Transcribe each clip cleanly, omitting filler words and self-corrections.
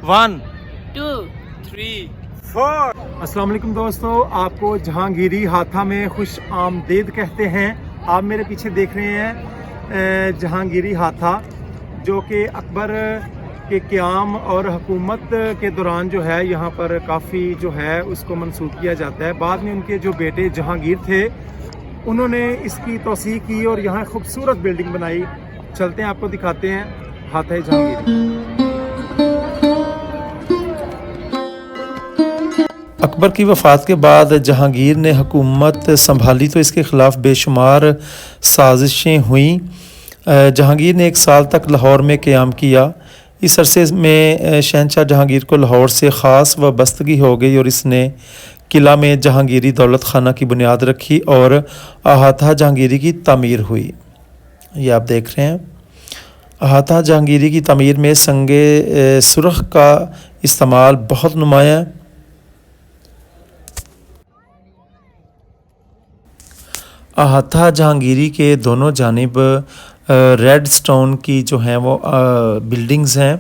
1 2 3 4। अस्सलाम वालेकुम दोस्तों, आपको जहांगीरी हाथा में खुश आमदीद कहते हैं। आप मेरे पीछे देख रहे हैं जहांगीरी हाथा, जो कि अकबर के क़याम और हुकूमत के दौरान जो है यहाँ पर काफ़ी जो है उसको मंसूब किया जाता है। बाद में उनके जो बेटे जहांगीर थे उन्होंने इसकी तौसीक़ की और यहाँ खूबसूरत बिल्डिंग बनाई। चलते हैं, आपको दिखाते हैं हाथा जहांगीरी। अकबर की वफ़ात के बाद जहांगीर ने हुकूमत संभाली तो इसके ख़िलाफ़ बेशुमार साजिशें हुईं। जहांगीर ने 1 साल तक लाहौर में क़याम किया। इस अरसे में शहंशाह जहांगीर को लाहौर से ख़ास वाबस्तगी हो गई और इसने किला में जहांगीरी दौलत खाना की बुनियाद रखी और अहाता जहांगीरी की तामीर हुई। ये आप देख रहे हैं। अहाता जहांगीरी की तामीर में संगे सुरख का इस्तेमाल बहुत नुमायाँ है। अहाता जहांगीरी के दोनों जानिब रेड स्टोन की जो हैं वो बिल्डिंग्स हैं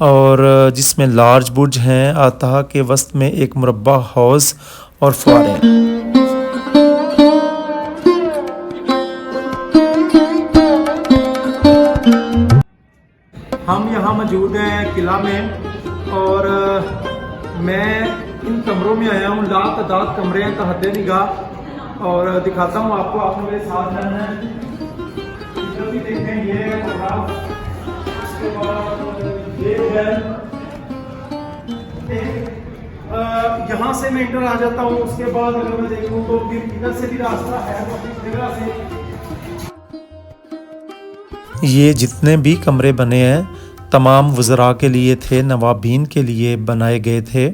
और जिसमें लार्ज बुर्ज हैं। अहाता के वस्त में एक मुरब्बा हाउस और फुआरे हैं। हम यहाँ मौजूद हैं किला में और मैं इन कमरों में आया हूँ। लातादाद कमरे हैं, तहद्दे निगाह, और दिखाता हूँ आपको। आपने मेरे साथ रहना है। इधर भी देखें, ये है कमरा, उसके बाद ये है। यहाँ से मैं इंटर आ जाता हूँ। उसके बाद अगर मैं देखूँ तो फिर इधर से भी रास्ता है अपनी जगह से। ये जितने भी कमरे बने हैं तमाम वज़रा के लिए थे, नवाबीन के लिए बनाए गए थे।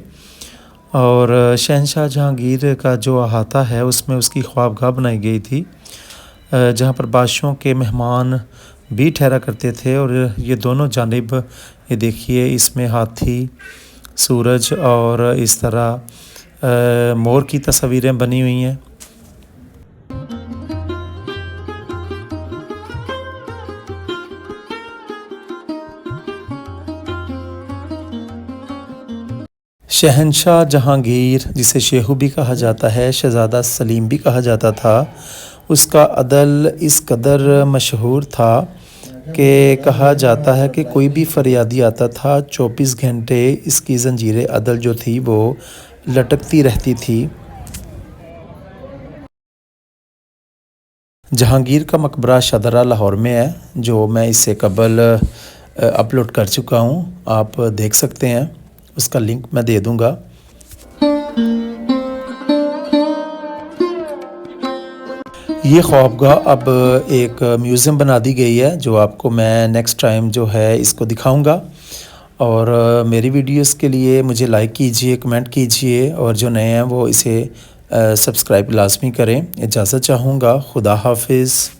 और शहंशाह जहांगीर का जो अहाता है उसमें उसकी ख्वाबगाह बनाई गई थी, जहाँ पर बादशाहों के मेहमान भी ठहरा करते थे। और ये दोनों जानिब ये देखिए, इसमें हाथी, सूरज और इस तरह मोर की तस्वीरें बनी हुई हैं। शहंशाह जहांगीर, जिसे शेहू भी कहा जाता है, शहज़ादा सलीम भी कहा जाता था, उसका अदल इस कदर मशहूर था कि कहा जाता है कि कोई भी फरियादी आता था 24 घंटे इसकी ज़ंजीर अदल जो थी वो लटकती रहती थी। जहांगीर का मकबरा शाहदरा लाहौर में है, जो मैं इससे कबल अपलोड कर चुका हूँ। आप देख सकते हैं, उसका लिंक मैं दे दूँगा। ये ख्वाबगाह अब एक म्यूज़ियम बना दी गई है, जो आपको मैं नेक्स्ट टाइम जो है इसको दिखाऊंगा। और मेरी वीडियोस के लिए मुझे लाइक कीजिए, कमेंट कीजिए, और जो नए हैं वो इसे सब्सक्राइब लाजमी करें। इजाज़त चाहूँगा। खुदा हाफिज़।